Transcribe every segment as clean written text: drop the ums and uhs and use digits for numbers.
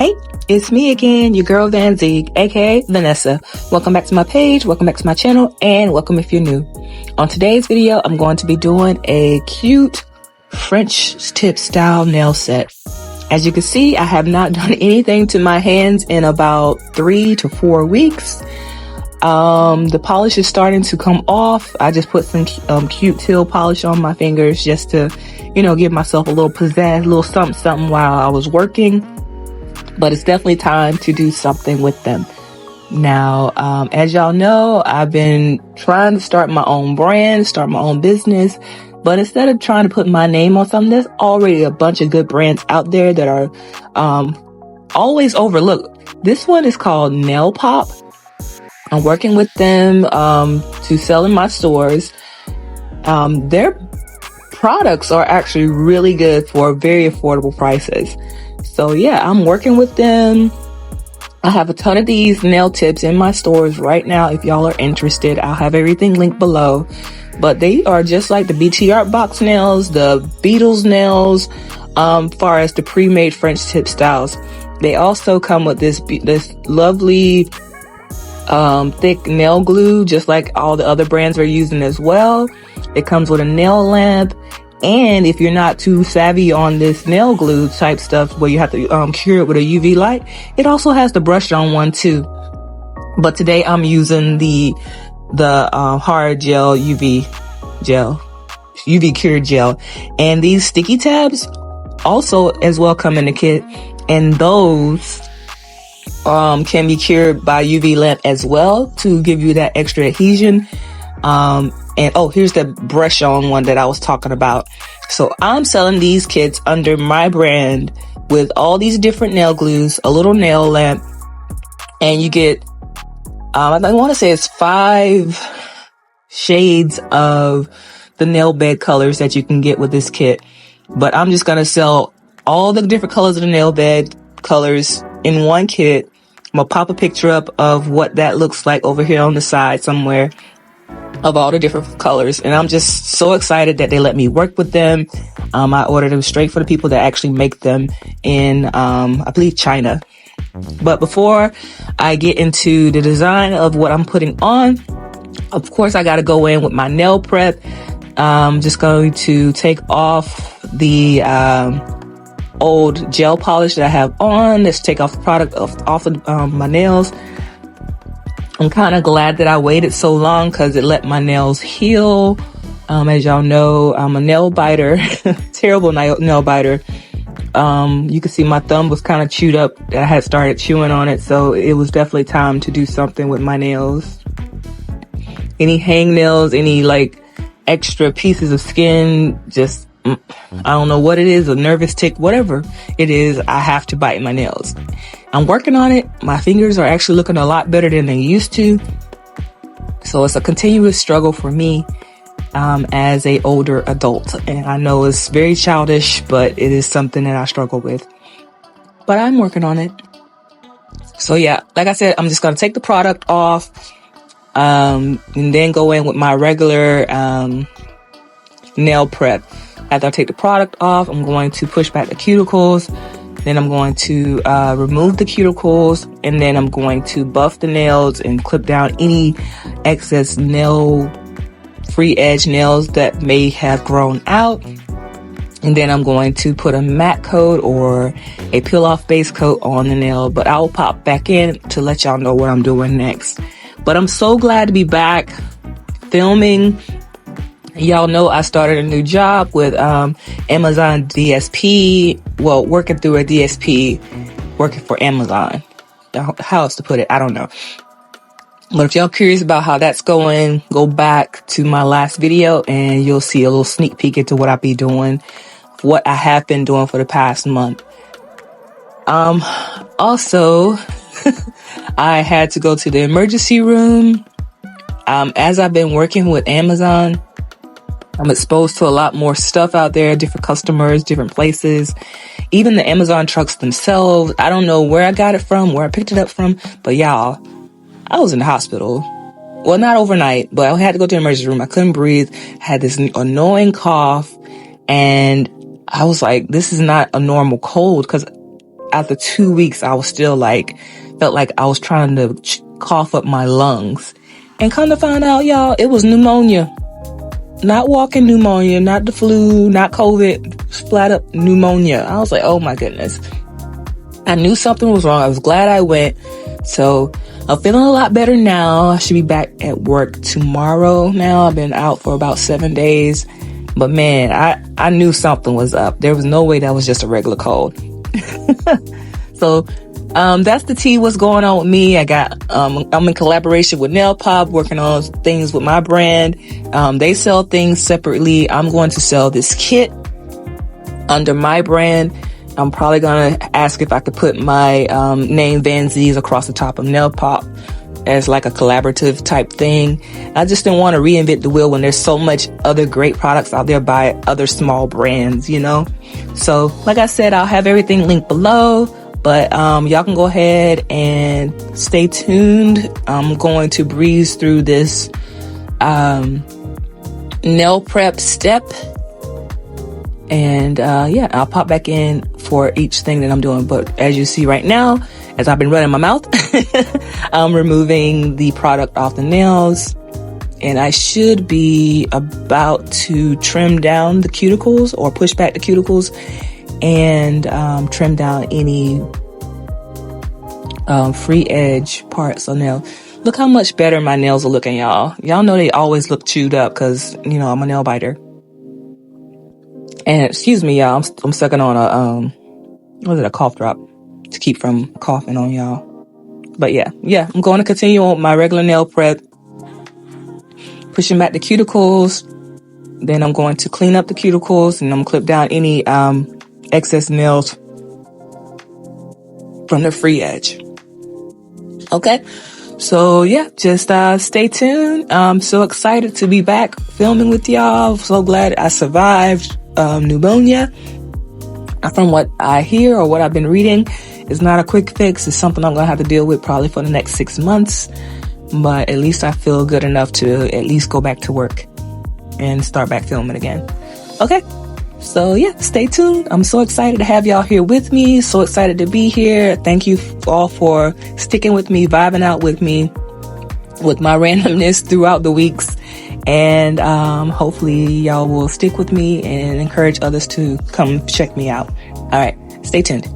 Hey, it's me again, your girl VanZeig, aka Vanessa. Welcome back to my page, welcome back to my channel, and welcome if you're new. On today's video, I'm going to be doing a cute French tip style nail set. As you can see, I have not done anything to my hands in about 3 to 4 weeks. The polish is starting to come off. I just put some cute teal polish on my fingers just to, give myself a little pizzazz, a little something while I was working. But it's definitely time to do something with them. Now, as y'all know, I've been trying to start my own brand, start my own business. But instead of trying to put my name on something, there's already a bunch of good brands out there that are always overlooked. This one is called NailPop. I'm working with them to sell in my stores. Their products are actually really good for very affordable prices. So yeah, I'm working with them. I have a ton of these nail tips in my stores right now. If y'all are interested, I'll have everything linked below. But they are just like the BTARTBOX nails, the Beetles nails, far as the pre-made French tip styles. They also come with this lovely thick nail glue, just like all the other brands are using as well. It comes with a nail lamp. And if you're not too savvy on this nail glue type stuff where you have to cure it with a UV light, it also has the brush on one too. But today I'm using the hard gel UV cured gel. And these sticky tabs also as well come in the kit. And those can be cured by UV lamp as well to give you that extra adhesion. And here's the brush on one that I was talking about. So I'm selling these kits under my brand with all these different nail glues, a little nail lamp, and you get, I want to say it's 5 shades of the nail bed colors that you can get with this kit. But I'm just going to sell all the different colors of the nail bed colors in one kit. I'm going to pop a picture up of what that looks like over here on the side somewhere, of all the different colors. And I'm just so excited that they let me work with them. I ordered them straight for the people that actually make them in, I believe, China. But before I get into the design of what I'm putting on, of course, I got to go in with my nail prep. I'm just going to take off the old gel polish that I have on. Let's take off the product off of my nails. I'm kind of glad that I waited so long because it let my nails heal. As y'all know, I'm a nail biter, terrible nail biter. You can see my thumb was kind of chewed up. I had started chewing on it, so it was definitely time to do something with my nails. Any hangnails, any like extra pieces of skin, just, I don't know what it is, a nervous tick, whatever it is, I have to bite my nails. I'm working on it. My fingers are actually looking a lot better than they used to. So it's a continuous struggle for me as a older adult. And I know it's very childish, but it is something that I struggle with. But I'm working on it. So yeah, like I said, I'm just going to take the product off and then go in with my regular nail prep. After I take the product off, I'm going to push back the cuticles. Then I'm going to remove the cuticles, and then I'm going to buff the nails and clip down any excess nail free edge nails that may have grown out. And then I'm going to put a matte coat or a peel off base coat on the nail, but I'll pop back in to let y'all know what I'm doing next. But I'm so glad to be back filming. Y'all know I started a new job with Amazon DSP. Well, working through a DSP, working for Amazon. How else to put it? I don't know. But if y'all curious about how that's going, go back to my last video and you'll see a little sneak peek into what I'll be doing, what I have been doing for the past month. Also, I had to go to the emergency room. As I've been working with Amazon, I'm exposed to a lot more stuff out there, different customers, different places, even the Amazon trucks themselves. I don't know where I got it from, where I picked it up from, but y'all, I was in the hospital. Well, not overnight, but I had to go to the emergency room. I couldn't breathe, had this annoying cough, and I was like, this is not a normal cold, because after 2 weeks, I was still like, felt like I was trying to cough up my lungs. And come to find out, y'all, it was pneumonia. Not walking pneumonia, not the flu, not COVID, flat up pneumonia. I was like, oh my goodness. I knew something was wrong. I was glad I went. So I'm feeling a lot better now. I should be back at work tomorrow now. I've been out for about 7 days. But man, I knew something was up. There was no way that was just a regular cold. So that's the tea. What's going on with me? I'm in collaboration with NailPop, working on things with my brand. They sell things separately. I'm going to sell this kit under my brand. I'm probably going to ask if I could put my name VanZeig across the top of NailPop as like a collaborative type thing. I just didn't want to reinvent the wheel when there's so much other great products out there by other small brands, you know? So like I said, I'll have everything linked below, but y'all can go ahead and stay tuned. I'm going to breeze through this nail prep step. And yeah, I'll pop back in for each thing that I'm doing. But as you see right now, as I've been running my mouth, I'm removing the product off the nails. And I should be about to trim down the cuticles or push back the cuticles and trim down any free edge parts of nail. Look how much better my nails are looking, y'all. Y'all know they always look chewed up because, you know, I'm a nail biter. And excuse me, y'all, I'm sucking on a cough drop to keep from coughing on y'all. But yeah, I'm going to continue on my regular nail prep, pushing back the cuticles. Then I'm going to clean up the cuticles and I'm going to clip down any excess nails from the free edge. Okay, so yeah, just stay tuned. I'm so excited to be back filming with y'all. So glad I survived pneumonia. From what I hear or what I've been reading, it's not a quick fix. It's something I'm gonna have to deal with probably for the next 6 months, but at least I feel good enough to at least go back to work and start back filming again. Okay, so yeah, stay tuned. I'm so excited to have y'all here with me. So excited to be here. Thank you all for sticking with me, vibing out with me with my randomness throughout the weeks. And hopefully y'all will stick with me and encourage others to come check me out. All right, stay tuned.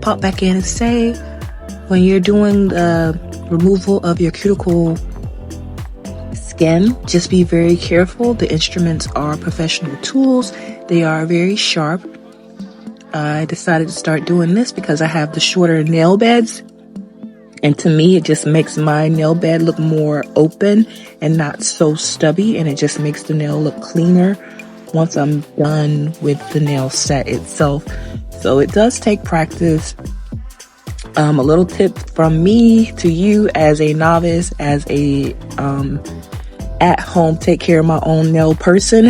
pop back in and say, when you're doing the removal of your cuticle skin, just be very careful. The instruments are professional tools. They are very sharp. I decided to start doing this because I have the shorter nail beds. And to me, it just makes my nail bed look more open and not so stubby. And it just makes the nail look cleaner once I'm done with the nail set itself. So it does take practice. A little tip from me to you as a novice, as a at home, take care of my own nail person,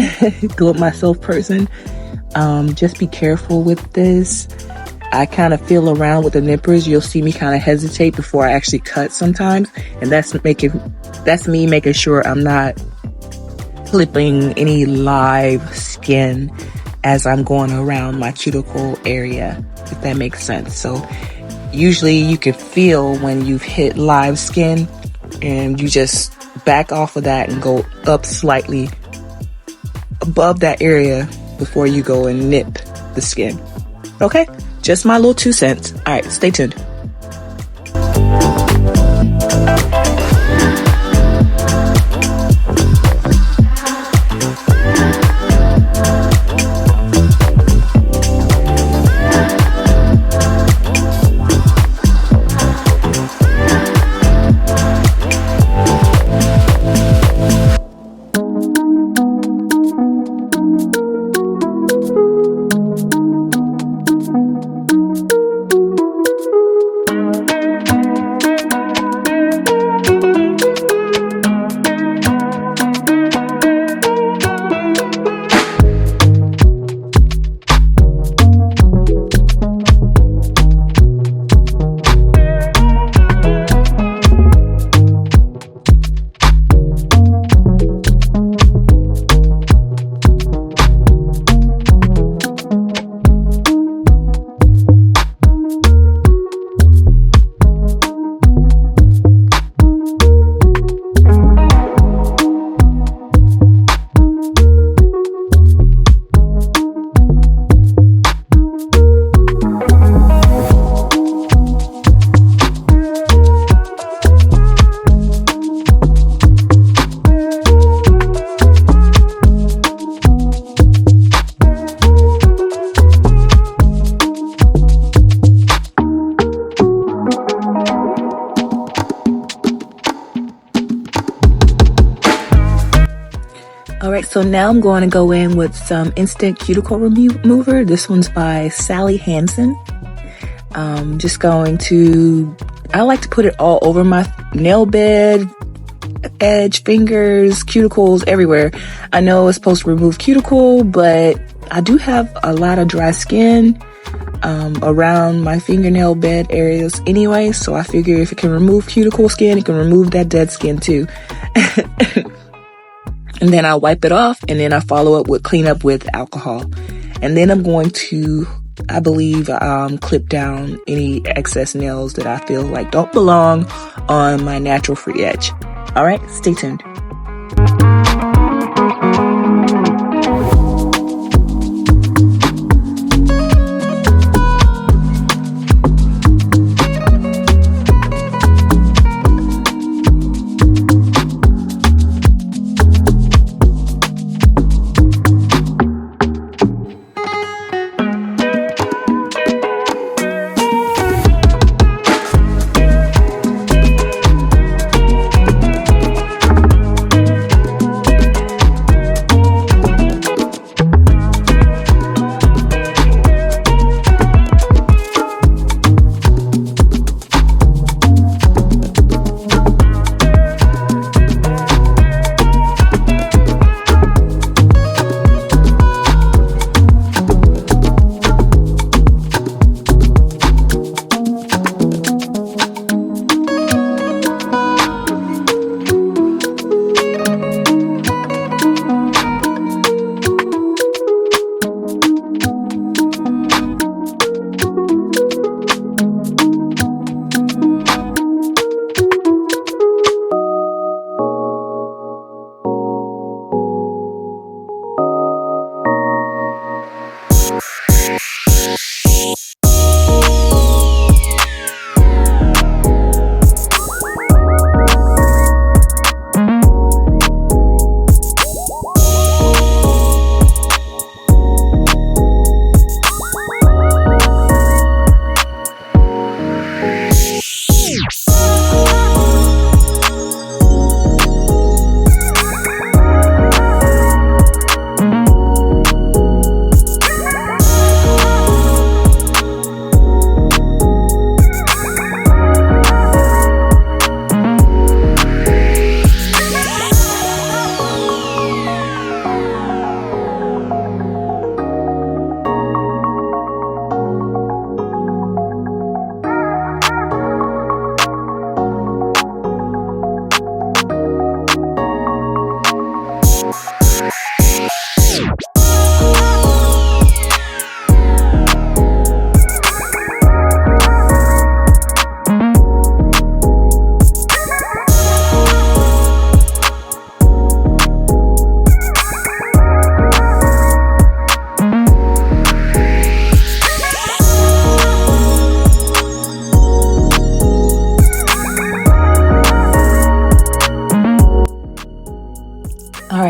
do it myself person. Just be careful with this. I kind of feel around with the nippers. You'll see me kind of hesitate before I actually cut sometimes. And that's me making sure I'm not clipping any live skin as I'm going around my cuticle area, if that makes sense. So usually you can feel when you've hit live skin, and you just back off of that and go up slightly above that area before you go and nip the skin. Okay? Just my little 2 cents. All right, stay tuned. Alright, so now I'm going to go in with some Instant Cuticle Remover. This one's by Sally Hansen. Just going to, I like to put it all over my nail bed, edge, fingers, cuticles, everywhere. I know it's supposed to remove cuticle, but I do have a lot of dry skin around my fingernail bed areas anyway, so I figure if it can remove cuticle skin, it can remove that dead skin too. And then I wipe it off, and then I follow up with cleanup with alcohol. And then I'm going to, I believe, clip down any excess nails that I feel like don't belong on my natural free edge. All right, stay tuned.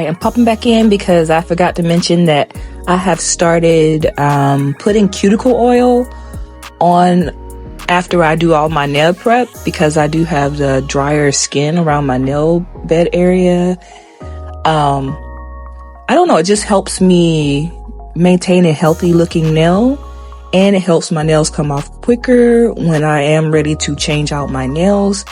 am popping back in because I forgot to mention that I have started putting cuticle oil on after I do all my nail prep, because I do have the drier skin around my nail bed area. I don't know, it just helps me maintain a healthy looking nail, and it helps my nails come off quicker when I am ready to change out my nails.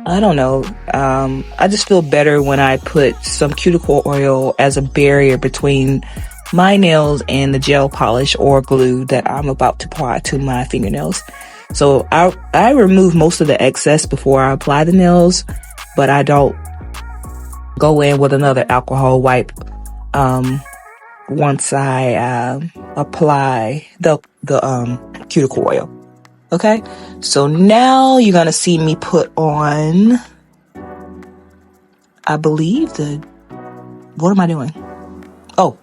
I don't know, I just feel better when I put some cuticle oil as a barrier between my nails and the gel polish or glue that I'm about to apply to my fingernails. So I remove most of the excess before I apply the nails, but I don't go in with another alcohol wipe once I apply the cuticle oil. Okay, so now you're gonna see me put on, I believe what am I doing? Oh,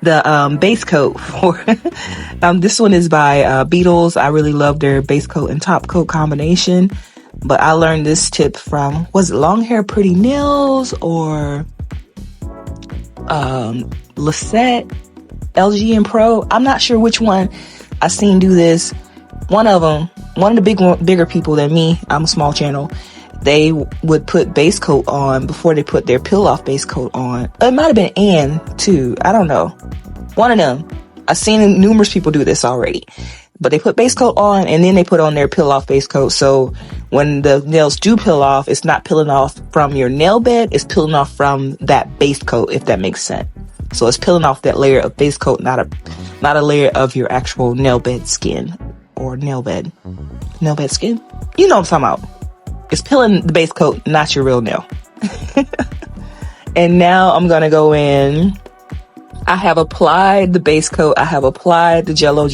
the base coat for this one is by Beetles. I really love their base coat and top coat combination, but I learned this tip from, was it Long Hair Pretty Nails or Lisette LG and Pro? I'm not sure which one I seen do this. One of them, one of the bigger people than me, I'm a small channel, they would put base coat on before they put their peel off base coat on. It might have been Ann too, I don't know. One of them. I've seen numerous people do this already. But they put base coat on and then they put on their peel off base coat. So when the nails do peel off, it's not peeling off from your nail bed, it's peeling off from that base coat, if that makes sense. So it's peeling off that layer of base coat, not a layer of your actual nail bed skin or nail bed skin. You know what I'm talking about. It's peeling the base coat, not your real nail. And now I'm gonna go in. I have applied the base coat. I have applied the Jello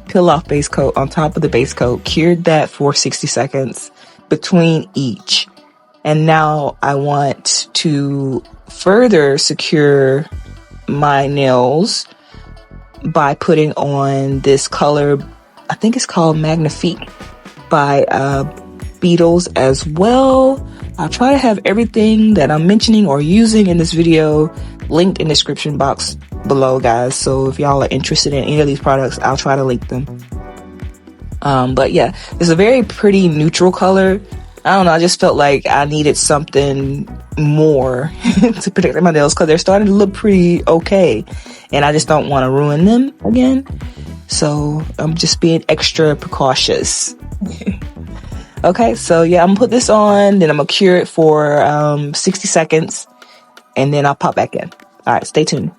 peel off base coat on top of the base coat, cured that for 60 seconds between each. And now I want to further secure my nails by putting on this color, I think it's called Magnifique by Beetles as well. I'll try to have everything that I'm mentioning or using in this video linked in the description box below, guys. So if y'all are interested in any of these products, I'll try to link them. But yeah, it's a very pretty neutral color. I don't know, I just felt like I needed something more to protect my nails because they're starting to look pretty okay, and I just don't want to ruin them again. So I'm just being extra precautious. Okay, so yeah, I'm gonna put this on, then I'm gonna cure it for 60 seconds, and then I'll pop back in. All right, stay tuned.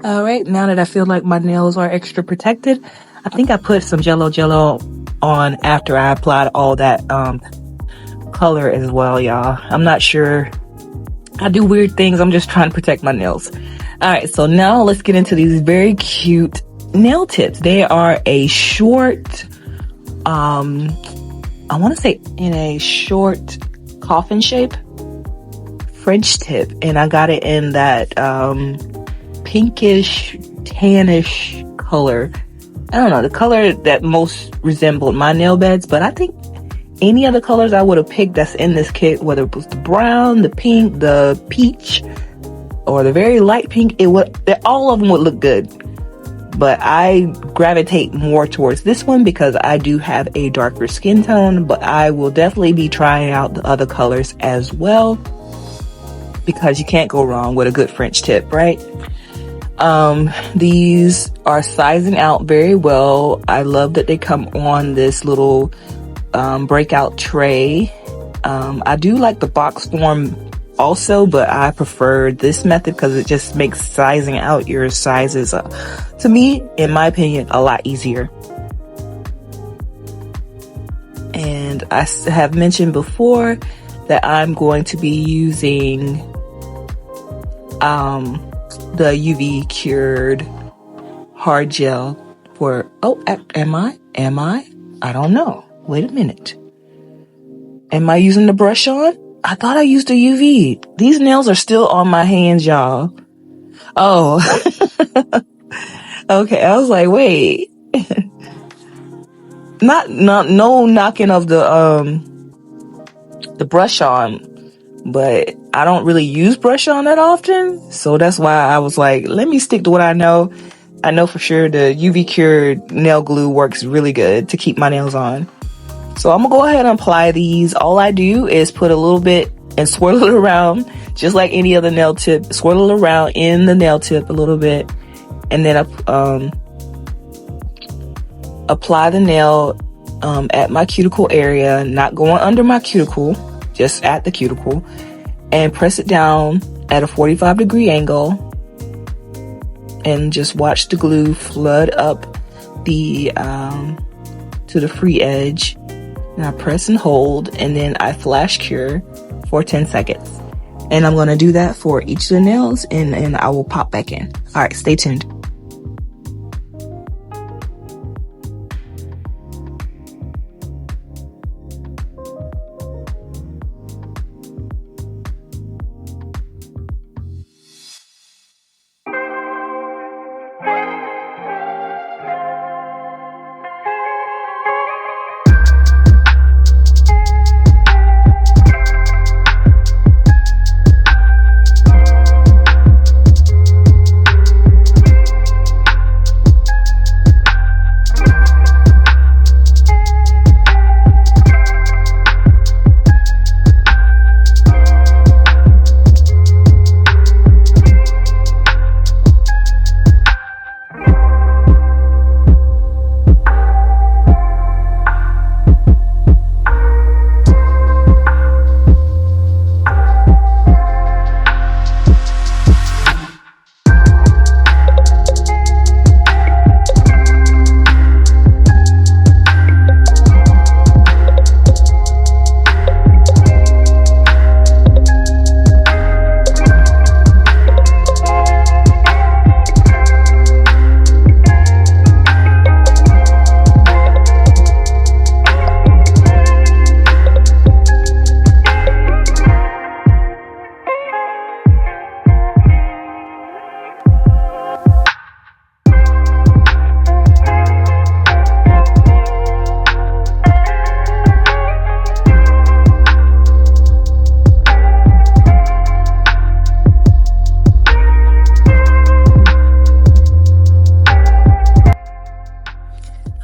All right, now that I feel like my nails are extra protected, I think I put some Jello on after I applied all that color as well, y'all. I'm not sure. I do weird things. I'm just trying to protect my nails. All right, so now let's get into these very cute nail tips. They are a short, I want to say in a short coffin shape French tip, and I got it in that pinkish tannish color. I don't know, the color that most resembled my nail beds, but I think any other colors I would have picked that's in this kit, whether it was the brown, the pink, the peach, or the very light pink, all of them would look good. But I gravitate more towards this one because I do have a darker skin tone, but I will definitely be trying out the other colors as well, because you can't go wrong with a good French tip, right? These are sizing out very well. I love that they come on this little breakout tray. I do like the box form also, but I prefer this method because it just makes sizing out your sizes, to me, in my opinion, a lot easier. And I have mentioned before that I'm going to be using the UV cured hard gel for, am I? I don't know. Wait a minute. Am I using the brush on? I thought I used the UV. These nails are still on my hands, y'all. Oh. Okay, I was like, wait. No knocking of the brush on, but I don't really use brush on that often, so that's why I was like, let me stick to what I know. I know for sure the UV cured nail glue works really good to keep my nails on. So I'm gonna go ahead and apply these. All I do is put a little bit and swirl it around, just like any other nail tip. Swirl it around in the nail tip a little bit, and then apply the nail at my cuticle area, not going under my cuticle, just at the cuticle, and press it down at a 45-degree angle, and just watch the glue flood up the to the free edge. And I press and hold, and then I flash cure for 10 seconds. And I'm gonna do that for each of the nails, and I will pop back in. All right, stay tuned.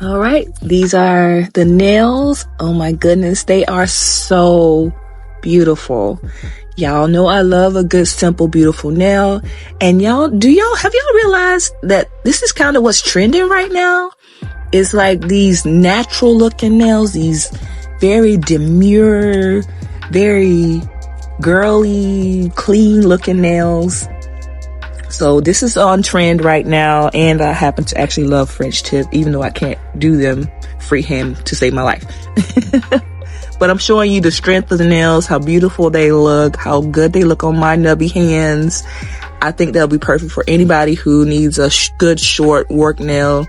All right, these are the nails. Oh my goodness, they are so beautiful. Y'all know I love a good, simple, beautiful nail. And have y'all realized that this is kind of what's trending right now? It's like these natural looking nails, these very demure, very girly, clean looking nails. So this is on trend right now, and I happen to actually love French tip, even though I can't do them freehand to save my life. But I'm showing you the strength of the nails, how beautiful they look, how good they look on my nubby hands. I think they'll be perfect for anybody who needs a good short work nail.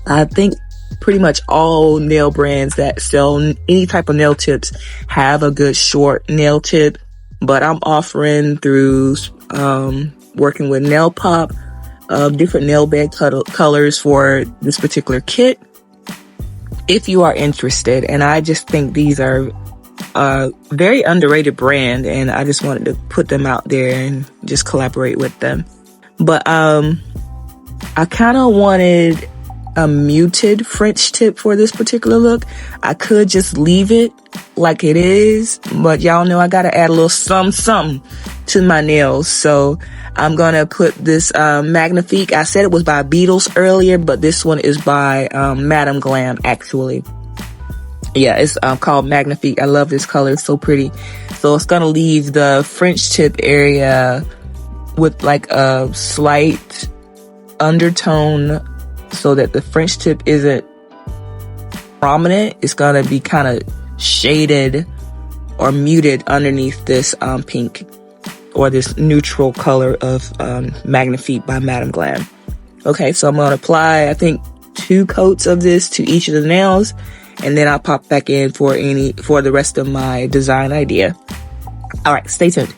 I think pretty much all nail brands that sell any type of nail tips have a good short nail tip, but I'm offering through working with NailPop different nail bed colors for this particular kit if you are interested. And I just think these are a very underrated brand, and I just wanted to put them out there and just collaborate with them. But I kind of wanted a muted French tip for this particular look. I could just leave it like it is, but y'all know I gotta add a little something to my nails. So I'm gonna put this Magnifique. I said it was by Beetles earlier, but this one is by Madame Glam actually. Yeah, it's called Magnifique. I love this color. It's so pretty. So it's gonna leave the French tip area with like a slight undertone so that the French tip isn't prominent. It's gonna be kind of shaded or muted underneath this pink or this neutral color of Magnifique by Madame Glam. Okay, so I'm gonna apply, I think, 2 coats of this to each of the nails, and then I'll pop back in for the rest of my design idea. All right, stay tuned.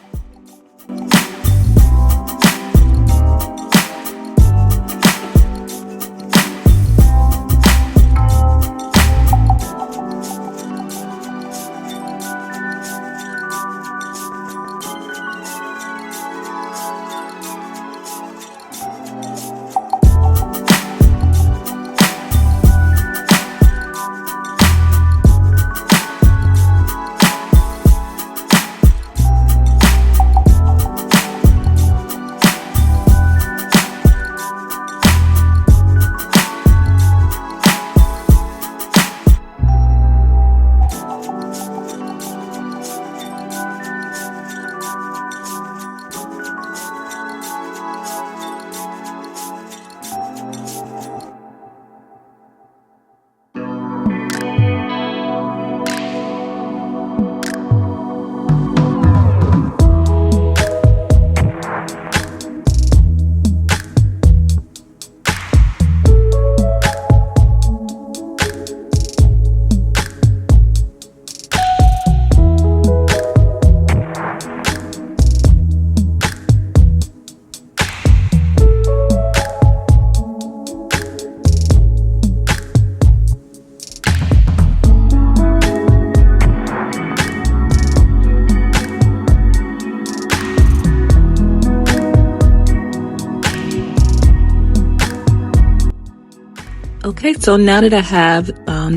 Okay, so now that I have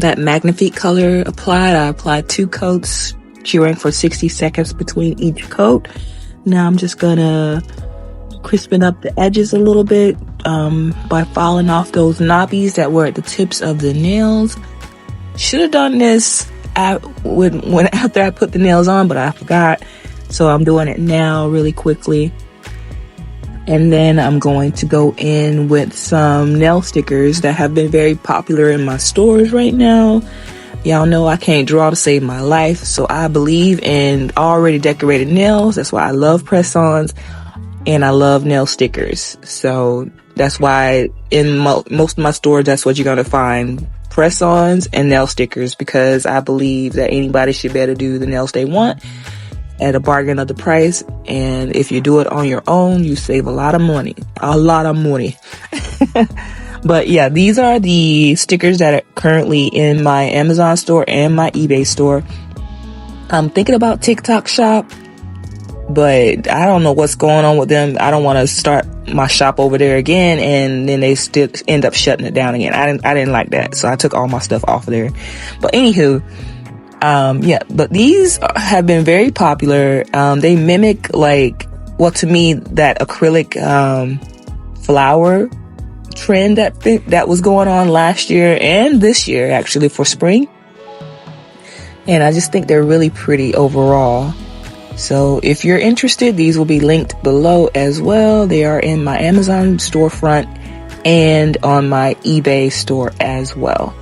that Magnifique color applied, I applied 2 coats, curing for 60 seconds between each coat. Now I'm just gonna crispen up the edges a little bit by filing off those knobbies that were at the tips of the nails. Should have done this after I put the nails on, but I forgot. So I'm doing it now really quickly. And then I'm going to go in with some nail stickers that have been very popular in my stores right now. Y'all know I can't draw to save my life, so I believe in already decorated nails. That's why I love press-ons and I love nail stickers. So that's why in most of my stores, that's what you're going to find, press-ons and nail stickers, because I believe that anybody should be able to do the nails they want at a bargain of the price. And if you do it on your own, you save a lot of money. But yeah, these are the stickers that are currently in my Amazon store and my eBay store. I'm thinking about TikTok shop, but I don't know what's going on with them. I don't want to start my shop over there again and then they still end up shutting it down again. I didn't like that, so I took all my stuff off of there. But anywho, yeah, but these have been very popular. They mimic, like, well, to me, that acrylic flower trend that was going on last year and this year, actually, for spring. And I just think they're really pretty overall. So if you're interested, these will be linked below as well. They are in my Amazon storefront and on my eBay store as well.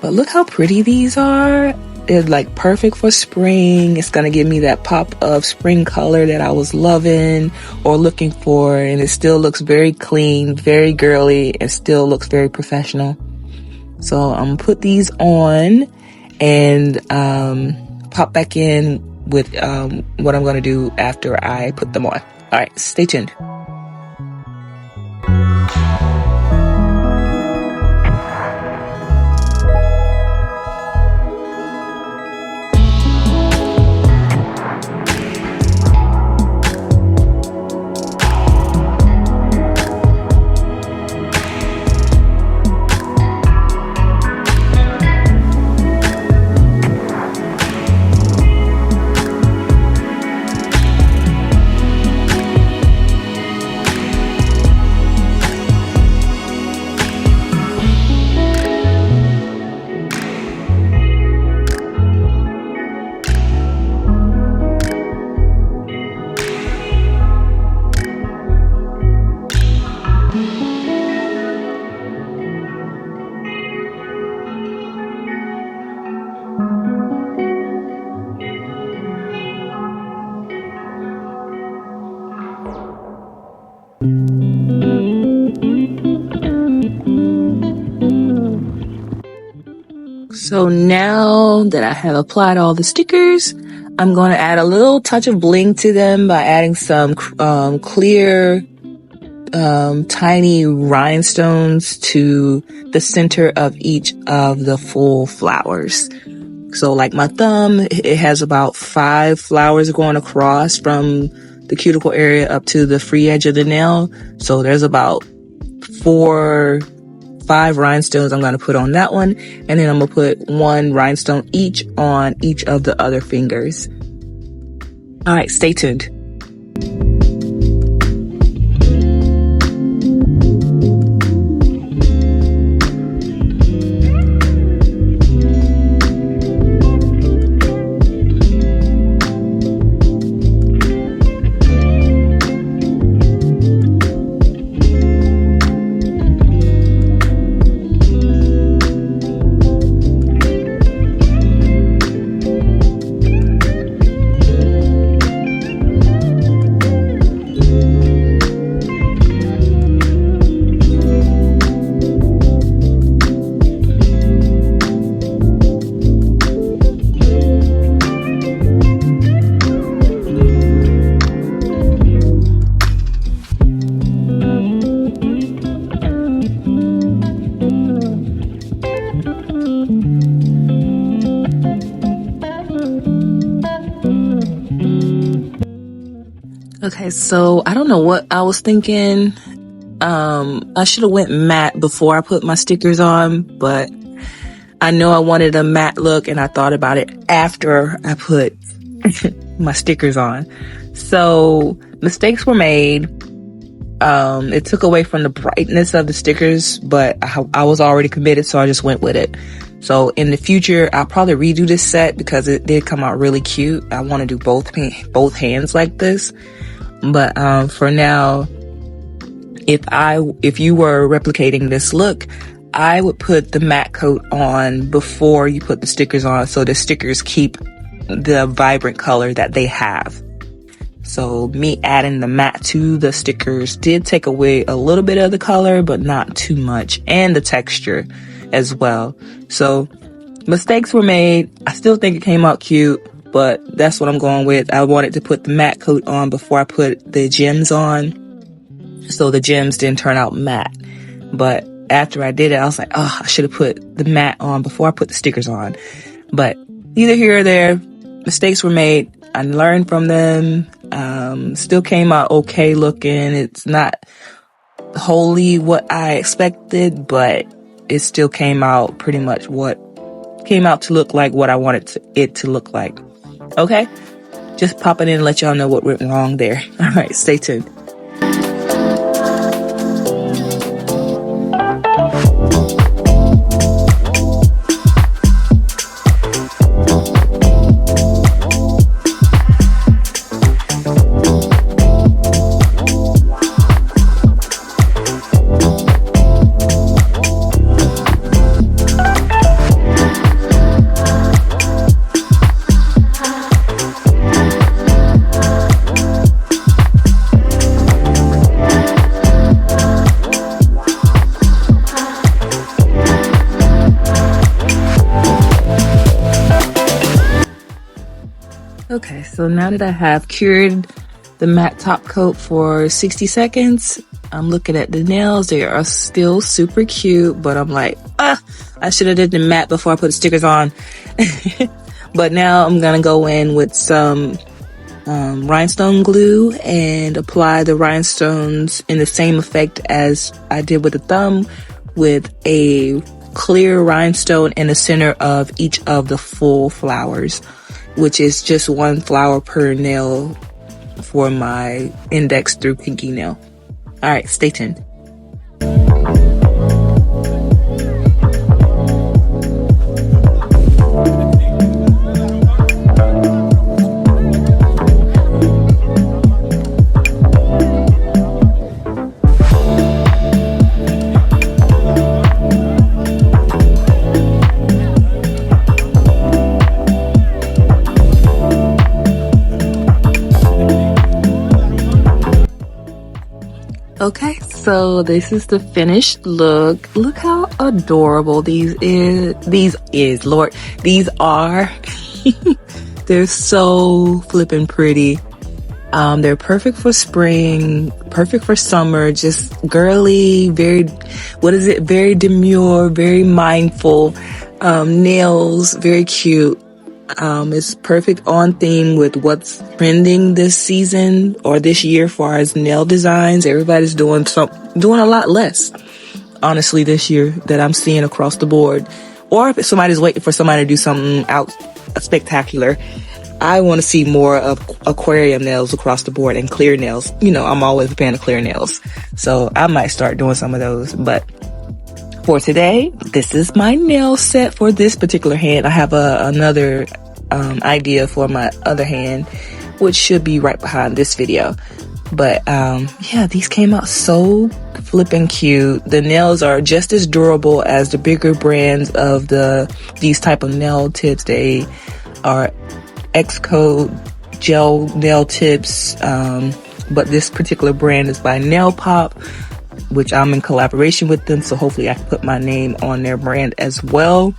But look how pretty these are. They're like perfect for spring. It's gonna give me that pop of spring color that I was loving or looking for, and it still looks very clean, very girly, and still looks very professional. So I'm gonna put these on and pop back in with what I'm gonna do after I put them on. All right, stay tuned. So now that I have applied all the stickers, I'm going to add a little touch of bling to them by adding some clear tiny rhinestones to the center of each of the full flowers. So like my thumb, it has about 5 flowers going across from the cuticle area up to the free edge of the nail. So there's about 5 rhinestones I'm going to put on that one. And then I'm going to put 1 rhinestone each on each of the other fingers. All right, stay tuned. Okay, so I don't know what I was thinking. I should have went matte before I put my stickers on, but I know I wanted a matte look and I thought about it after I put my stickers on. So mistakes were made. It took away from the brightness of the stickers, but I was already committed, so I just went with it. So in the future, I'll probably redo this set because it did come out really cute. I want to do both hands like this. But for now, if you were replicating this look, I would put the matte coat on before you put the stickers on, so the stickers keep the vibrant color that they have. So me adding the matte to the stickers did take away a little bit of the color, but not too much, and the texture as well. So mistakes were made. I still think it came out cute, but that's what I'm going with. I wanted to put the matte coat on before I put the gems on, so the gems didn't turn out matte. But after I did it, I was like, oh, I should have put the matte on before I put the stickers on. But either here or there, mistakes were made. I learned from them. Still came out okay looking. It's not wholly what I expected, but it still came out pretty much what came out to look like what I wanted it to look like. Okay? Just pop it in and let y'all know what went wrong there. All right, stay tuned. Okay, so now that I have cured the matte top coat for 60 seconds, I'm looking at the nails. They are still super cute, but I'm like, I should have did the matte before I put the stickers on. But now I'm gonna go in with some rhinestone glue and apply the rhinestones in the same effect as I did with the thumb, with a clear rhinestone in the center of each of the full flowers, which is just 1 flower per nail for my index through pinky nail. All right, stay tuned. Okay, so this is the finished look. Look how adorable these Lord. These are. They're so flippin' pretty. They're perfect for spring, perfect for summer, just girly, very demure, very mindful, nails, very cute. It's perfect on theme with what's trending this season or this year as far as nail designs. Everybody's doing a lot less, honestly, this year that I'm seeing across the board. Or if somebody's waiting for somebody to do something spectacular, I want to see more of aquarium nails across the board and clear nails. You know, I'm always a fan of clear nails, so I might start doing some of those. But for today, this is my nail set for this particular hand. I have another idea for my other hand, which should be right behind this video. But yeah, these came out so flippin' cute. The nails are just as durable as the bigger brands of these type of nail tips. They are Xcode gel nail tips, but this particular brand is by NailPop, which I'm in collaboration with them, so hopefully I can put my name on their brand as well,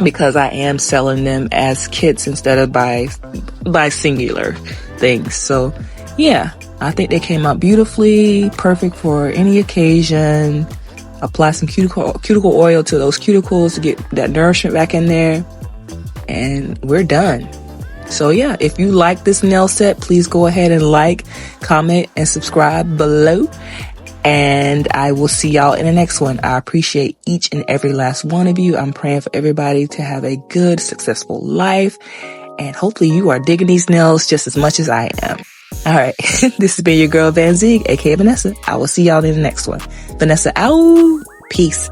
because I am selling them as kits instead of by singular things. So yeah, I think they came out beautifully, perfect for any occasion. Apply some cuticle oil to those cuticles to get that nourishment back in there, and we're done. So yeah, if you like this nail set, please go ahead and like, comment, and subscribe below. And I will see y'all in the next one. I appreciate each and every last one of you. I'm praying for everybody to have a good, successful life. And hopefully you are digging these nails just as much as I am. All right. This has been your girl VanZeig, aka Vanessa. I will see y'all in the next one. Vanessa out. Peace.